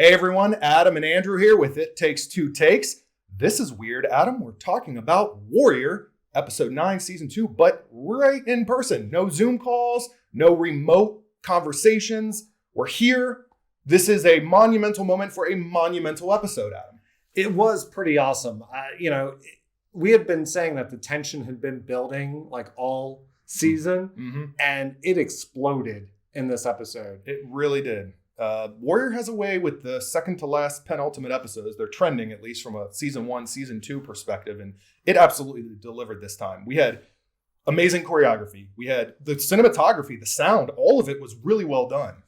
Hey everyone, Adam and Andrew here with It Takes Two Takes. This is weird, Adam. We're talking about Warrior, episode 9, season 2, but right in person. No Zoom calls, no remote conversations. We're here. This is a monumental moment for a monumental episode, Adam. It was pretty awesome. We had been saying that the tension had been building like all season, and it exploded in this episode. It really did. Warrior has a way with the second to last penultimate episodes. They're trending, at least from a season 1, season 2 perspective. And it absolutely delivered this time. We had amazing choreography. We had the cinematography, the sound, all of it was really well done.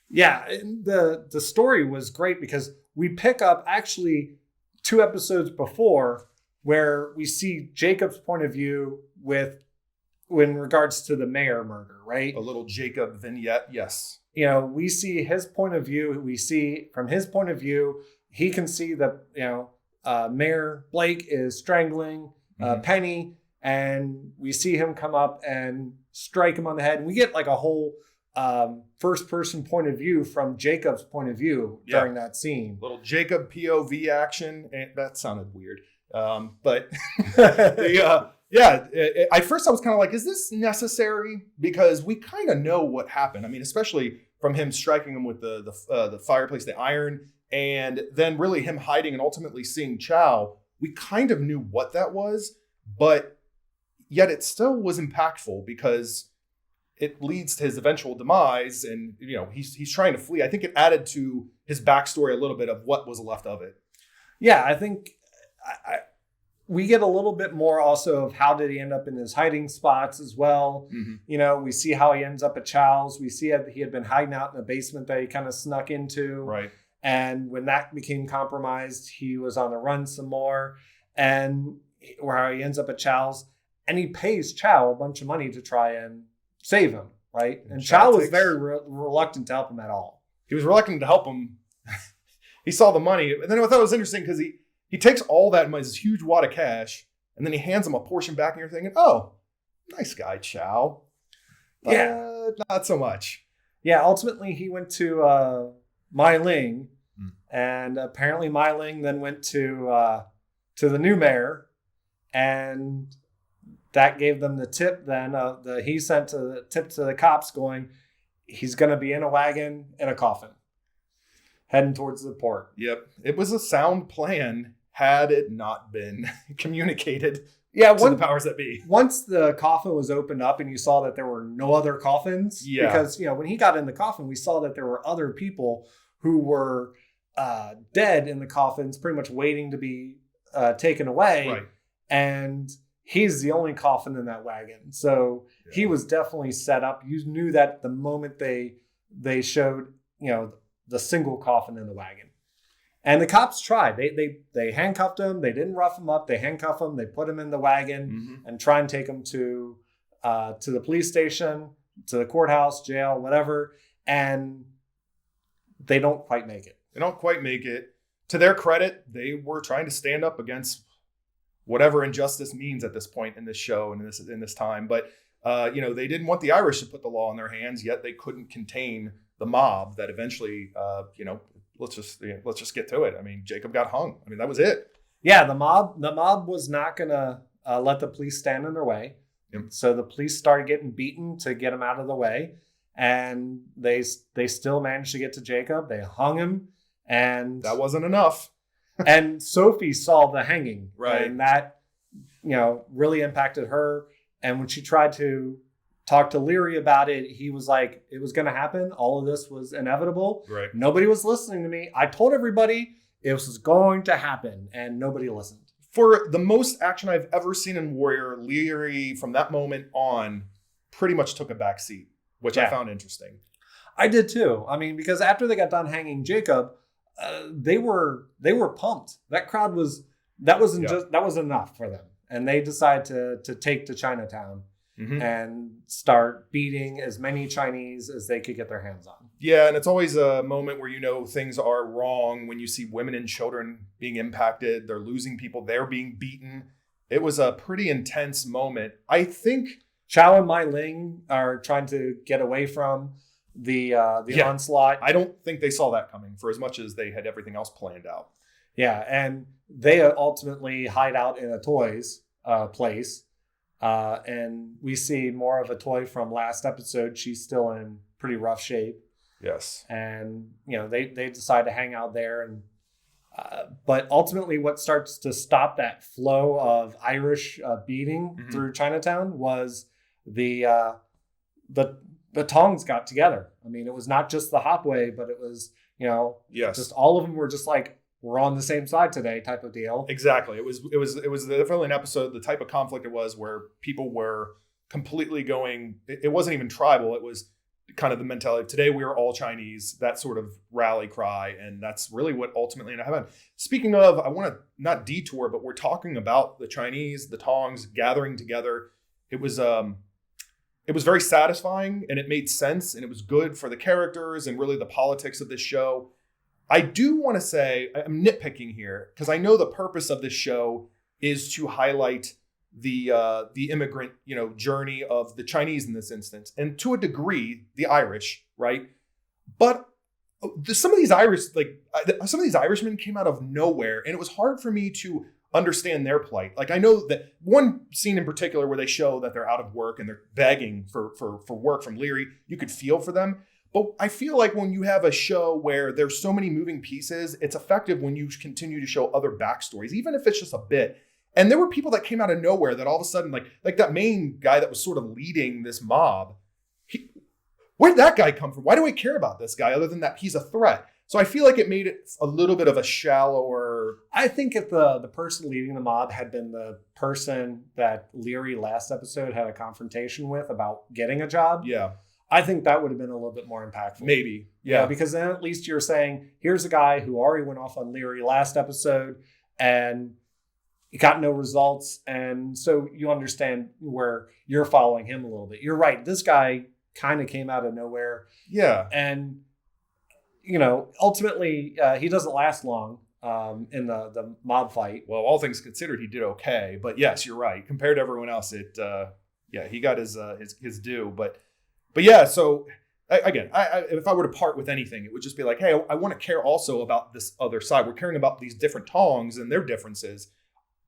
Yeah, the story was great because we pick up actually 2 episodes before where we see Jacob's point of view in regards to the mayor murder, right? A little Jacob vignette, yes. We see his point of view. We see from his point of view, he can see that, Mayor Blake is strangling Penny, and we see him come up and strike him on the head. And we get like a whole first person point of view from Jacob's point of view during that scene. Little Jacob POV action. That sounded weird. But at first I was kind of like, is this necessary? Because we kind of know what happened. I mean, especially from him striking him with the fireplace, the iron, and then really him hiding and ultimately seeing Chow. We kind of knew what that was, but yet it still was impactful because it leads to his eventual demise, and he's trying to flee. I think it added to his backstory a little bit of what was left of it. Yeah, I think we get a little bit more also of how did he end up in his hiding spots as well. We see how he ends up at Chow's. We see that he had been hiding out in the basement that he kind of snuck into. Right. And when that became compromised, he was on the run some more. And where he ends up at Chow's. And he pays Chow a bunch of money to try and save him, right? And Chow was very reluctant to help him at all. He was reluctant to help him. He saw the money. And then I thought it was interesting because he takes all that money, this huge wad of cash, and then he hands him a portion back, and you're thinking, oh, nice guy, Chow. Not so much. Yeah, ultimately he went to Mai Ling, and apparently Mai Ling then went to the new mayor, and that gave them the tip then. He sent the tip to the cops going, he's going to be in a wagon in a coffin, heading towards the port. Yep. It was a sound plan had it not been communicated to the powers that be. Once the coffin was opened up and you saw that there were no other coffins, because, when he got in the coffin, we saw that there were other people who were dead in the coffins, pretty much waiting to be taken away. Right. And he's the only coffin in that wagon. So he was definitely set up. You knew that the moment they showed, the single coffin in the wagon. And the cops tried. They handcuffed him. They didn't rough him up. They handcuffed him. They put him in the wagon and try and take him to the police station, to the courthouse, jail, whatever. And they don't quite make it. They don't quite make it. To their credit, they were trying to stand up against whatever injustice means at this point in this show and in this time. But they didn't want the Irish to put the law in their hands, yet they couldn't contain the mob that eventually, let's just get to it. I mean, Jacob got hung. I mean, that was it. Yeah, the mob was not going to let the police stand in their way. Yep. So the police started getting beaten to get him out of the way. And they still managed to get to Jacob. They hung him. And that wasn't enough. And Sophie saw the hanging. Right. And that, really impacted her. And when she tried to talk to Leary about it, he was like, it was going to happen. All of this was inevitable. Right. Nobody was listening to me. I told everybody it was going to happen, and nobody listened. For the most action I've ever seen in Warrior, Leary, from that moment on, pretty much took a back seat, which I found interesting. I did too. I mean, because after they got done hanging Jacob, they were pumped. That crowd was enough for them, and they decided to take to Chinatown. And start beating as many Chinese as they could get their hands on. Yeah, and it's always a moment where things are wrong when you see women and children being impacted. They're losing people. They're being beaten. It was a pretty intense moment. I think Chow and Mai Ling are trying to get away from the onslaught. I don't think they saw that coming for as much as they had everything else planned out. Yeah, and they ultimately hide out in a toys place. And we see more of a toy from last episode. She's still in pretty rough shape. Yes. And, they decide to hang out there. And but ultimately what starts to stop that flow of Irish beating through Chinatown was the Tongs got together. I mean, it was not just the Hopway, but it was, yes, just all of them were just like, we're on the same side today type of deal. Exactly. It was definitely an episode, the type of conflict it was where people were completely going, it wasn't even tribal. It was kind of the mentality of today we are all Chinese, that sort of rally cry. And that's really what ultimately happened. Speaking of, I want to not detour, but we're talking about the Chinese, the Tongs gathering together. It was very satisfying and it made sense and it was good for the characters and really the politics of this show. I do want to say, I'm nitpicking here because I know the purpose of this show is to highlight the immigrant, journey of the Chinese in this instance, and to a degree, the Irish, right? But some of these Irishmen came out of nowhere, and it was hard for me to understand their plight. Like I know that one scene in particular where they show that they're out of work and they're begging for work from Leary, you could feel for them. But I feel like when you have a show where there's so many moving pieces, it's effective when you continue to show other backstories, even if it's just a bit. And there were people that came out of nowhere that all of a sudden, like that main guy that was sort of leading this mob. Where'd that guy come from? Why do I care about this guy other than that he's a threat? So I feel like it made it a little bit of a shallower. I think if the person leading the mob had been the person that Leary last episode had a confrontation with about getting a job. Yeah. I think that would have been a little bit more impactful. Maybe. Yeah. Because then at least you're saying, here's a guy who already went off on Leary last episode and he got no results. And so you understand where you're following him a little bit. You're right. This guy kind of came out of nowhere. Yeah. And, ultimately he doesn't last long in the mob fight. Well, all things considered, he did okay. But yes, you're right. Compared to everyone else, he got his due. But yeah, so again, if I were to part with anything, it would just be like, hey, I want to care also about this other side. We're caring about these different Tongs and their differences.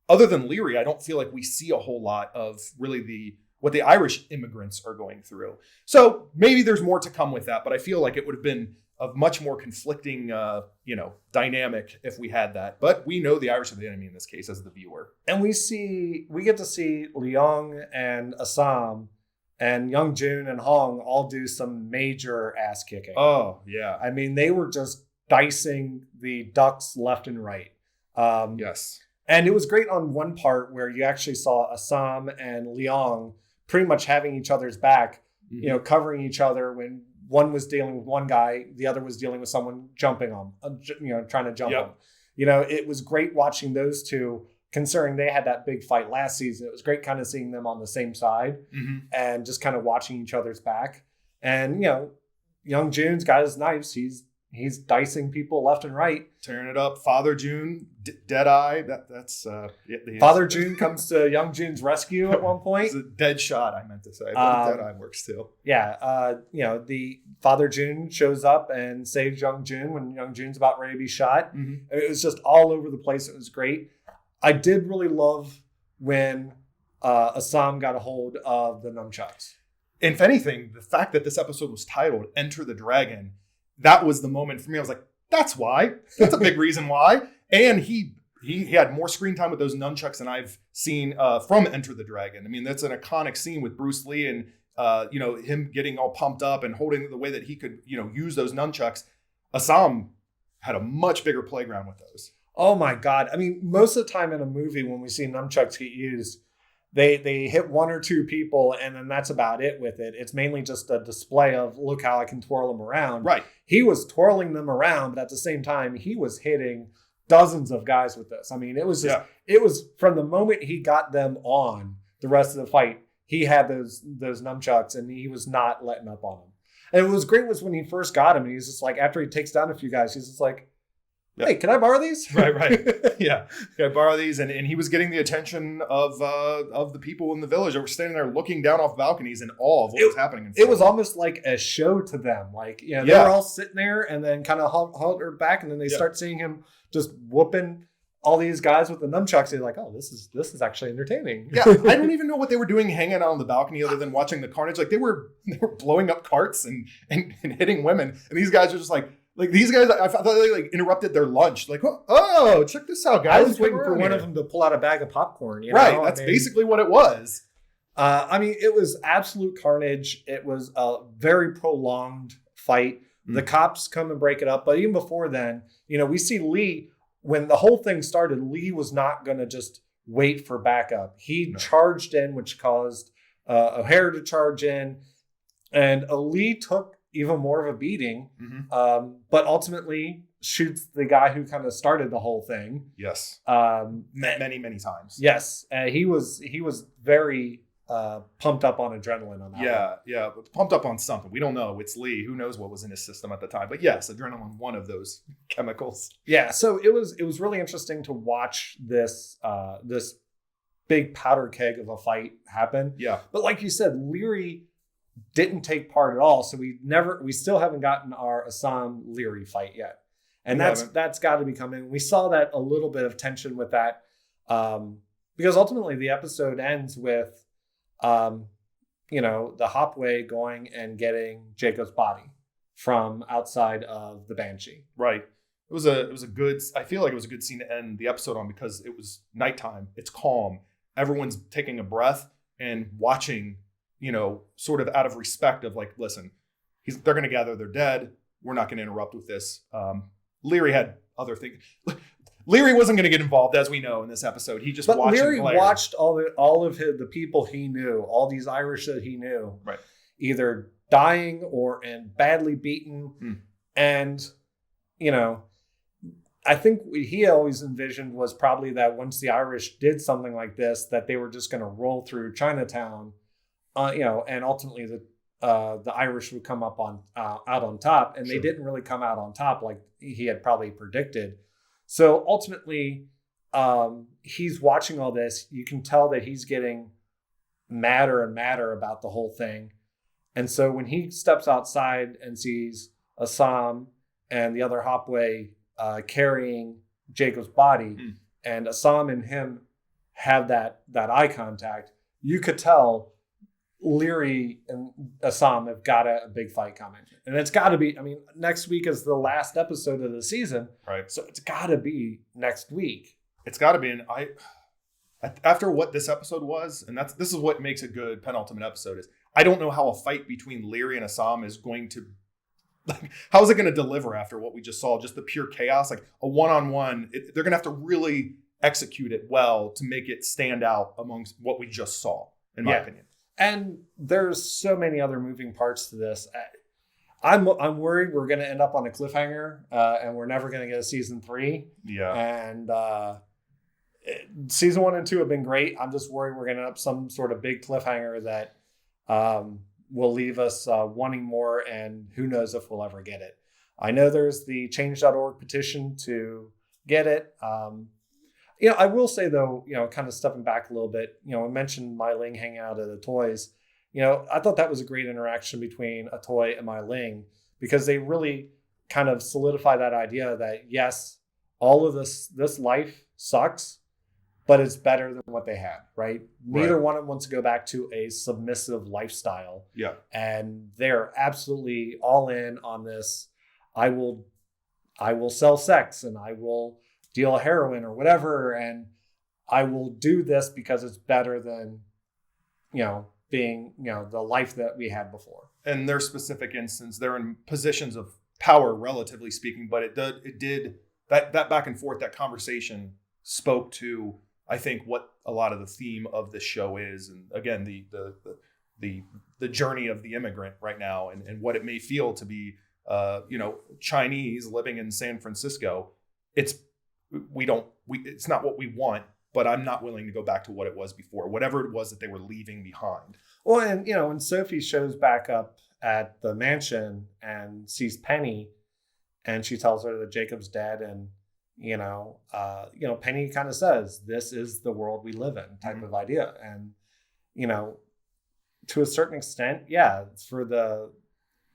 Other than Leary, I don't feel like we see a whole lot of really what the Irish immigrants are going through. So maybe there's more to come with that, but I feel like it would have been a much more conflicting, dynamic if we had that. But we know the Irish are the enemy in this case as the viewer. And we get to see Leong and Assam and Young Jun and Hong all do some major ass kicking. Oh, yeah. I mean, they were just dicing the ducks left and right. Yes. And it was great on one part where you actually saw Assam and Leong pretty much having each other's back, covering each other when one was dealing with one guy, the other was dealing with someone jumping on, trying to jump on. It was great watching those two. Considering they had that big fight last season, it was great kind of seeing them on the same side and just kind of watching each other's back. And, Young Jun's got his knives. He's dicing people left and right. Tearing it up. Father Jun, dead eye. That's Father Jun comes to Young Jun's rescue at one point. It's a dead shot, I meant to say. But dead eye works too. Yeah. The Father Jun shows up and saves Young Jun when Young Jun's about ready to be shot. It was just all over the place. It was great. I did really love when Assam got a hold of the nunchucks. If anything, the fact that this episode was titled Enter the Dragon, that was the moment for me. I was like, that's why. That's a big reason why. And he had more screen time with those nunchucks than I've seen from Enter the Dragon. I mean, that's an iconic scene with Bruce Lee and, him getting all pumped up and holding the way that he could, use those nunchucks. Assam had a much bigger playground with those. Oh my God. I mean, most of the time in a movie when we see nunchucks get used, they hit one or two people and then that's about it with it. It's mainly just a display of, look how I can twirl them around. Right. He was twirling them around, but at the same time, he was hitting dozens of guys with this. I mean, it was it was from the moment he got them on the rest of the fight, he had those nunchucks and he was not letting up on them. And it was great was when he first got him and he's just like, after he takes down a few guys, he's just like, Hey, can I borrow these? Right. Yeah. Can I borrow these? And he was getting the attention of the people in the village that were standing there looking down off balconies in awe of what was happening. It was almost like a show to them. Like, they were all sitting there and then kind of halted back, and then they start seeing him just whooping all these guys with the nunchucks. They're like, oh, this is actually entertaining. Yeah. I don't even know what they were doing hanging out on the balcony other than watching the carnage. Like they were blowing up carts and hitting women. And these guys are just like these guys, I thought they like interrupted their lunch. Like, oh, check this out, guys. I was waiting for one of them to pull out a bag of popcorn. Right. That's basically what it was. I mean, it was absolute carnage. It was a very prolonged fight. The cops come and break it up. But even before then, we see Lee, when the whole thing started, Lee was not going to just wait for backup. He charged in, which caused O'Hare to charge in. And Lee took even more of a beating, but ultimately shoots the guy who kind of started the whole thing. Yes. Many times. Yes. He was very pumped up on adrenaline on that. Yeah. Pumped up on something. We don't know. It's Lee. Who knows what was in his system at the time? But yes, adrenaline, one of those chemicals. Yeah. So it was really interesting to watch this big powder keg of a fight happen. Yeah. But like you said, Leary didn't take part at all. So we still haven't gotten our Assam Leary fight yet. And that's got to be coming. We saw that a little bit of tension with that. Because ultimately the episode ends with the Hopway going and getting Jacob's body from outside of the Banshee. Right. It was a good, I feel like it was a good scene to end the episode on because it was nighttime. It's calm. Everyone's taking a breath and watching, sort of out of respect of like, listen, they're going to gather their dead. We're not going to interrupt with this. Leary had other things. Leary wasn't going to get involved, as we know in this episode. He just watched. Leary watched all of the people he knew, all these Irish that he knew, right, either dying and badly beaten. And I think he always envisioned was probably that once the Irish did something like this, that they were just going to roll through Chinatown, and ultimately the Irish would come up out on top, and they didn't really come out on top like he had probably predicted. So ultimately, he's watching all this. You can tell that he's getting madder and madder about the whole thing. And so when he steps outside and sees Assam and the other Hopway carrying Jacob's body, and Assam and him have that eye contact, you could tell Leary and Assam have got a big fight coming. And it's got to be, next week is the last episode of the season. Right. So it's got to be next week. It's got to be. And after what this episode was, and this is what makes a good penultimate episode, is I don't know how a fight between Leary and Assam is going to, how is it going to deliver after what we just saw? Just the pure chaos, like a one-on-one. They're going to have to really execute it well to make it stand out amongst what we just saw, in my opinion. And there's so many other moving parts to this. I'm worried we're going to end up on a cliffhanger, and we're never going to get a season 3. Yeah. And season 1 and 2 have been great. I'm just worried we're going to end up some sort of big cliffhanger that will leave us wanting more, and who knows if we'll ever get it. I know there's the change.org petition to get it. I will say though, kind of stepping back a little bit, we mentioned Mai Ling hanging out at the toys. I thought that was a great interaction between a toy and Mai Ling, because they really kind of solidify that idea that yes, all of this life sucks, but it's better than what they had, right? Neither one of them wants to go back to a submissive lifestyle. Yeah. And they're absolutely all in on this. I will sell sex, and I will deal heroin or whatever, and I will do this because it's better than, being, the life that we had before. In their specific instance, they're in positions of power, relatively speaking, but it did that back and forth, that conversation spoke to, I think, what a lot of the theme of this show is, and again, the journey of the immigrant right now, and what it may feel to be, Chinese living in San Francisco. It's not what we want, but I'm not willing to go back to what it was before, whatever it was that they were leaving behind. Well, and when Sophie shows back up at the mansion and sees Penny, and she tells her that Jacob's dead, and Penny kind of says, this is the world we live in type of idea. And, to a certain extent, yeah, for the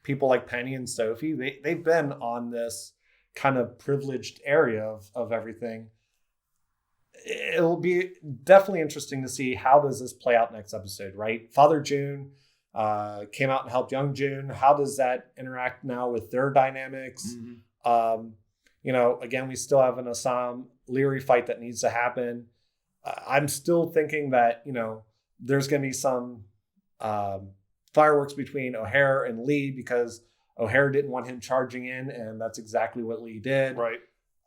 people like Penny and Sophie, they've been on this kind of privileged area of everything. It'll be definitely interesting to see how does this play out next episode, right? Father June came out and helped young June. How does that interact now with their dynamics? Again, we still have an Assam Leary fight that needs to happen. I'm still thinking that, there's going to be some fireworks between O'Hare and Lee because O'Hare didn't want him charging in, and that's exactly what Lee did. Right.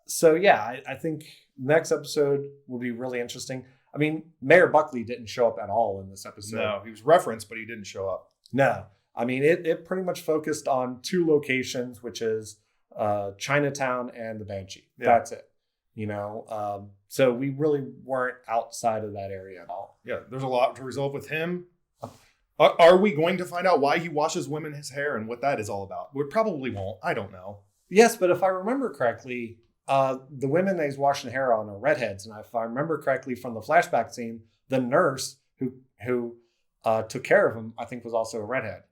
So, yeah, I think next episode will be really interesting. I mean, Mayor Buckley didn't show up at all in this episode. No, he was referenced, but he didn't show up. No. I mean, it pretty much focused on two locations, which is Chinatown and the Banshee. Yeah. That's it. So we really weren't outside of that area at all. Yeah, there's a lot to resolve with him. Are we going to find out why he washes women's hair and what that is all about? We probably won't. I don't know. Yes, but if I remember correctly, the women that he's washing hair on are redheads. And if I remember correctly from the flashback scene, the nurse who took care of him, I think was also a redhead.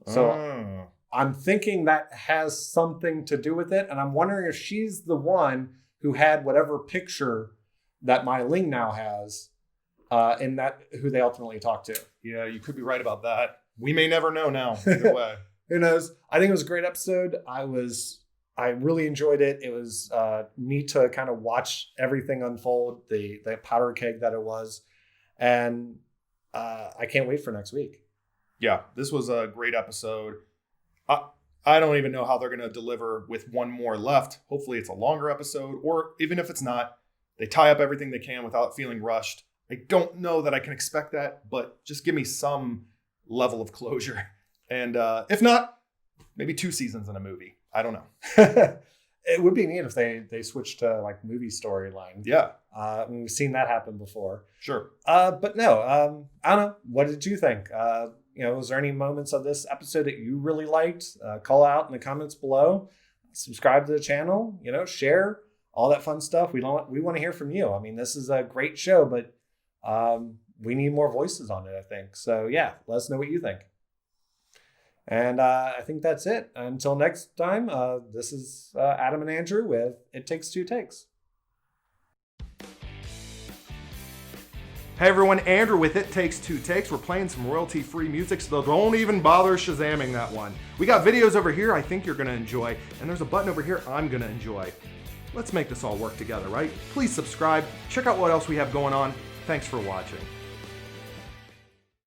So I'm thinking that has something to do with it. And I'm wondering if she's the one who had whatever picture that Mai Ling now has in that who they ultimately talked to. Yeah, you could be right about that. We may never know now. Either way. Who knows? I think it was a great episode. I really enjoyed it. It was neat to kind of watch everything unfold, the powder keg that it was. And I can't wait for next week. Yeah, this was a great episode. I don't even know how they're going to deliver with one more left. Hopefully it's a longer episode, or even if it's not, they tie up everything they can without feeling rushed. I don't know that I can expect that, but just give me some level of closure. And if not, maybe 2 seasons in a movie. I don't know. It would be neat if they switched to like movie storyline. Yeah. We've seen that happen before. Sure. But no, I don't know. What did you think? Was there any moments of this episode that you really liked? Call out in the comments below. Subscribe to the channel. Share all that fun stuff. We want to hear from you. I mean, this is a great show, but we need more voices on it, I think. So yeah, let us know what you think. And I think that's it. Until next time, this is Adam and Andrew with It Takes 2 Takes. Hey everyone, Andrew with It Takes 2 Takes. We're playing some royalty-free music, so don't even bother Shazamming that one. We got videos over here I think you're going to enjoy, and there's a button over here I'm going to enjoy. Let's make this all work together, right? Please subscribe. Check out what else we have going on. Thanks for watching.